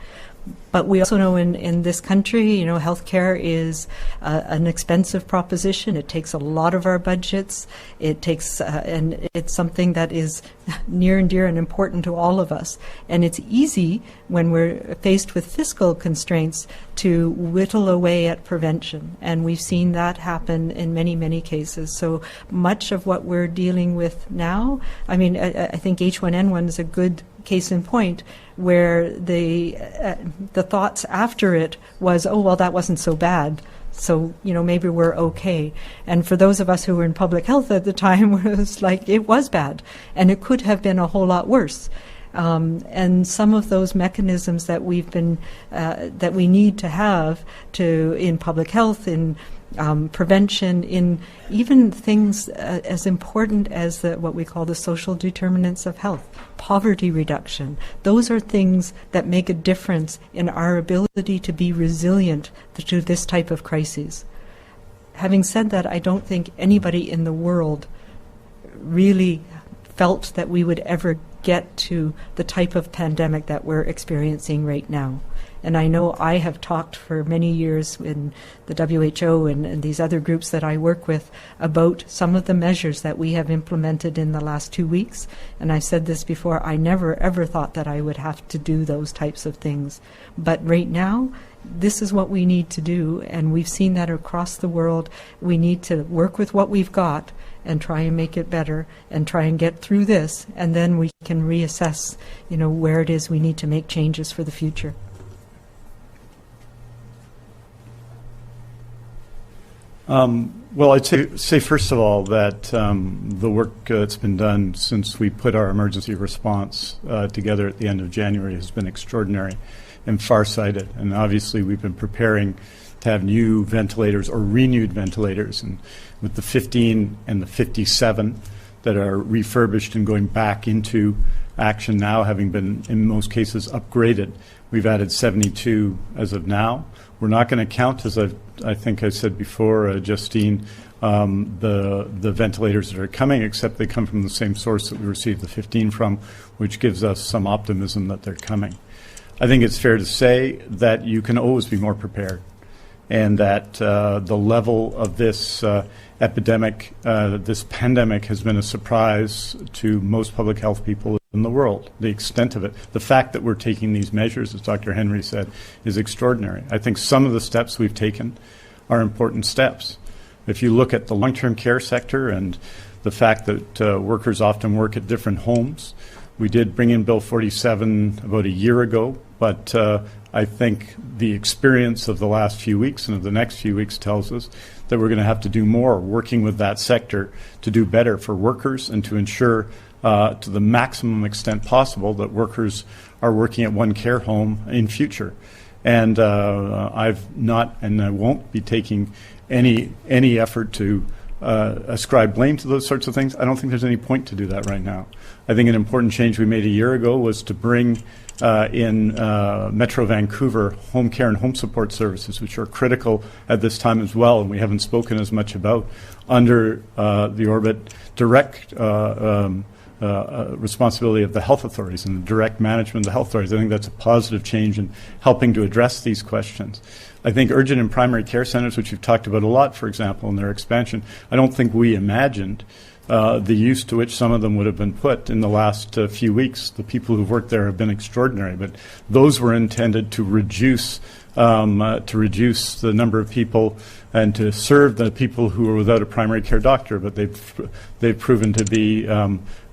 But we also know in this country, you know, healthcare is an expensive proposition. It takes a lot of our budgets. It takes, and it's something that is near and dear and important to all of us. And it's easy when we're faced with fiscal constraints to whittle away at prevention. And we've seen that happen in many, many cases. So much of what we're dealing with now, I mean, I think H1N1 is a good case in point, where the thoughts after it was, oh, well, that wasn't so bad, so, you know, maybe we're okay. And for those of us who were in public health at the time, it was like, it was bad, and it could have been a whole lot worse. And some of those mechanisms that we've been, that we need to have to, in public health, in prevention, in even things as important as what we call the social determinants of health, poverty reduction. Those are things that make a difference in our ability to be resilient to this type of crises. Having said that, I don't think anybody in the world really felt that we would ever get to the type of pandemic that we're experiencing right now. And I know I have talked for many years in the WHO and these other groups that I work with about some of the measures that we have implemented in the last 2 weeks. And I've said this before, I never ever thought that I would have to do those types of things. But right now, this is what we need to do, and we've seen that across the world. We need to work with what we've got and try and make it better and try and get through this, and then we can reassess, you know, where it is we need to make changes for the future.
Well, I'd say first of all that the work that's been done since we put our emergency response together at the end of January has been extraordinary and farsighted. And obviously we've been preparing to have new ventilators or renewed ventilators, and with the 15 and the 57 that are refurbished and going back into action now, having been in most cases upgraded, we've added 72 as of now. We're not going to count, as I think I said before, Justine, the ventilators that are coming, except they come from the same source that we received the 15 from, which gives us some optimism that they're coming. I think it's fair to say that you can always be more prepared, and that the level of this epidemic, this pandemic, has been a surprise to most public health people in the world. The extent of it, the fact that we're taking these measures, as Dr. Henry said, is extraordinary. I think some of the steps we've taken are important steps. If you look at the long-term care sector and the fact that workers often work at different homes, we did bring in Bill 47 about a year ago, but I think the experience of the last few weeks and of the next few weeks tells us that we're going to have to do more working with that sector to do better for workers and to ensure to the maximum extent possible that workers are working at one care home in future. And I've not and I won't be taking any effort to ascribe blame to those sorts of things. I don't think there's any point to do that right now. I think an important change we made a year ago was to bring in Metro Vancouver home care and home support services, which are critical at this time as well, and we haven't spoken as much about, under the orbit direct responsibility of the health authorities and the direct management of the health authorities. I think that's a positive change in helping to address these questions. I think urgent and primary care centers, which you've talked about a lot, for example, in their expansion, I don't think we imagined the use to which some of them would have been put in the last few weeks. The people who've worked there have been extraordinary, but those were intended to reduce the number of people and to serve the people who are without a primary care doctor. But they've proven to be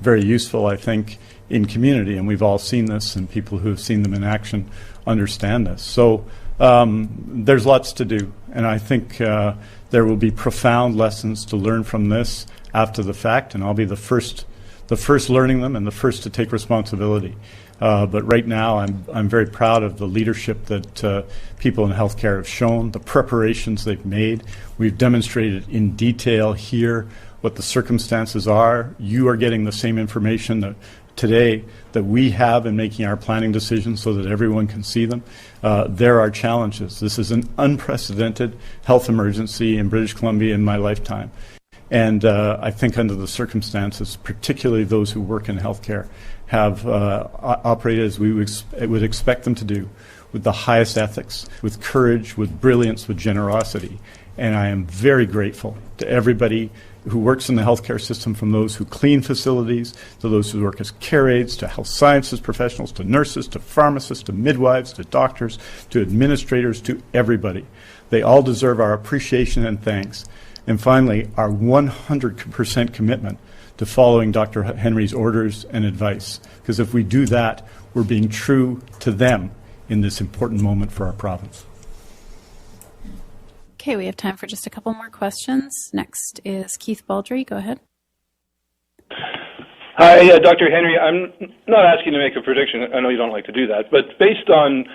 very useful, I think, in community, and we've all seen this, and people who have seen them in action understand this. So there's lots to do, and I think there will be profound lessons to learn from this after the fact, and I'll be the first learning them and the first to take responsibility. But right now, I'm very proud of the leadership that people in healthcare have shown, the preparations they've made. We've demonstrated in detail here what the circumstances are. You are getting the same information today that we have in making our planning decisions so that everyone can see them. There are challenges. This is an unprecedented health emergency in British Columbia in my lifetime. And I think under the circumstances, particularly those who work in healthcare, have operated as we would expect them to do, with the highest ethics, with courage, with brilliance, with generosity. And I am very grateful to everybody who works in the healthcare system, from those who clean facilities, to those who work as care aides, to health sciences professionals, to nurses, to pharmacists, to midwives, to doctors, to administrators, to everybody. They all deserve our appreciation and thanks. And finally, our 100% commitment to following Dr. Henry's orders and advice. Because if we do that, we're being true to them in this important moment for our province.
Okay, we have time for just a couple more questions. Next is Keith Baldry. Go ahead.
Hi, Dr. Henry. I'm not asking you to make a prediction. I know you don't like to do that. But based on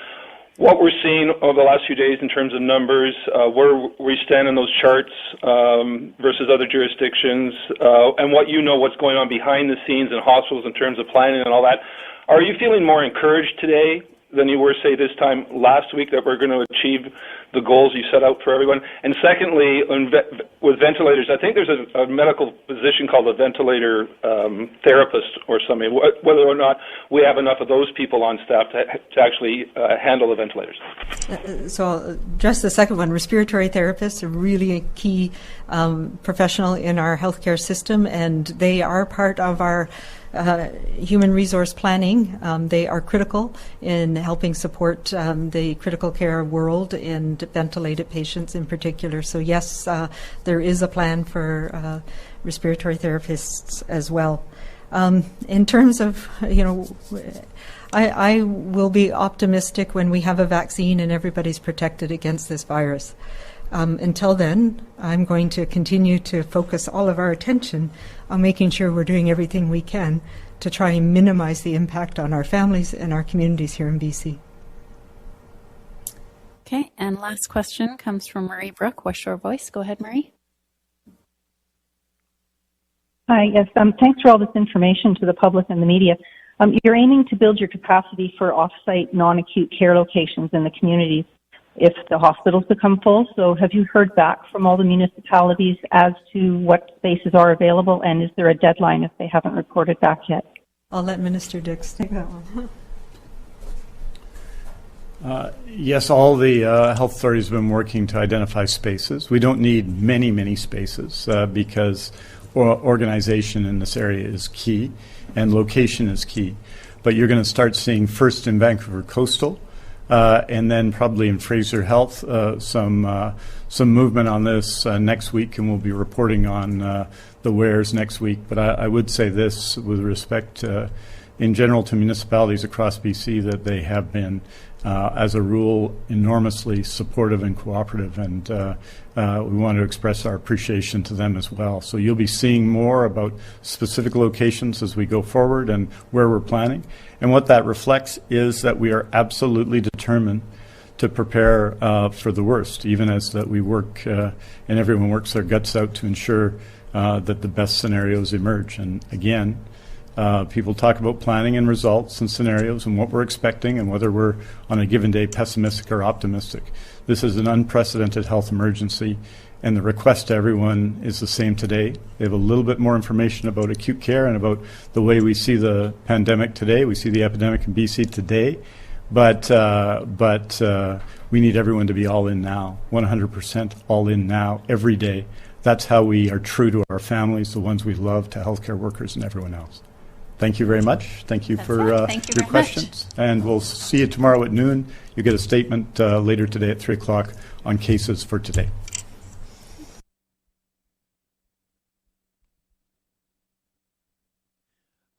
what we're seeing over the last few days in terms of numbers, where we stand in those charts versus other jurisdictions, and what you know what's going on behind the scenes in hospitals in terms of planning and all that, are you feeling more encouraged today than you were, say, this time last week that we're going to achieve the goals you set out for everyone? And secondly, with ventilators, I think there's a medical position called a ventilator therapist or something, whether or not we have enough of those people on staff to actually handle the ventilators.
So I'll address the second one. Respiratory therapists are really a key professional in our healthcare system, and they are part of our human resource planning. They are critical in helping support the critical care world and ventilated patients in particular. So yes, there is a plan for respiratory therapists as well. In terms of, I will be optimistic when we have a vaccine and everybody's protected against this virus. Until then, I'm going to continue to focus all of our attention on making sure we're doing everything we can to try and minimize the impact on our families and our communities here in BC.
Okay, and last question comes from Marie Brooke, West Shore Voice. Go ahead, Marie.
Hi, yes, thanks for all this information to the public and the media. You're aiming to build your capacity for off-site non-acute care locations in the communities if the hospitals become full. So have you heard back from all the municipalities as to what spaces are available, and is there a deadline if they haven't reported back yet?
I'll let Minister Dix take that one.
Yes, all the health authorities have been working to identify spaces. We don't need many, many spaces because organization in this area is key and location is key. But you're going to start seeing first in Vancouver Coastal, and then probably in Fraser Health, some movement on this next week, and we'll be reporting on the wheres next week. But I would say this with respect in general to municipalities across BC, that they have been, as a rule, enormously supportive and cooperative, and we want to express our appreciation to them as well. So you'll be seeing more about specific locations as we go forward and where we're planning. And what that reflects is that we are absolutely determined to prepare for the worst, even as that we work and everyone works their guts out to ensure that the best scenarios emerge. And again, people talk about planning and results and scenarios and what we're expecting and whether we're on a given day pessimistic or optimistic. This is an unprecedented health emergency, and the request to everyone is the same today. They have a little bit more information about acute care and about the way we see the pandemic today. We see the epidemic in BC today, but we need everyone to be all in now, 100% all in now, every day. That's how we are true to our families, the ones we love, to healthcare workers and everyone else. Thank you very much. Thank you for your questions. And we'll see you tomorrow at noon. You get a statement later today at 3 o'clock on cases for today.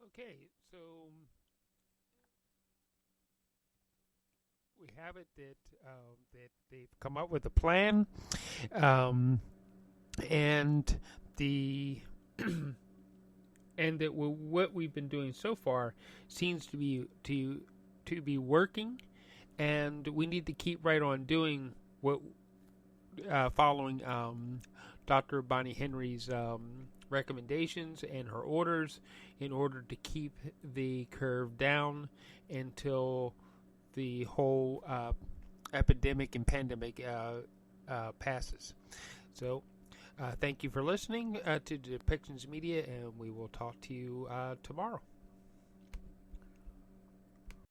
Okay, so we have it that they've come up with a plan, and the and that what we've been doing so far seems to be working, and we need to keep right on doing what following Dr. Bonnie Henry's recommendations and her orders in order to keep the curve down until the whole epidemic and pandemic passes. So thank you for listening to Depictions Media, and we will talk to you tomorrow.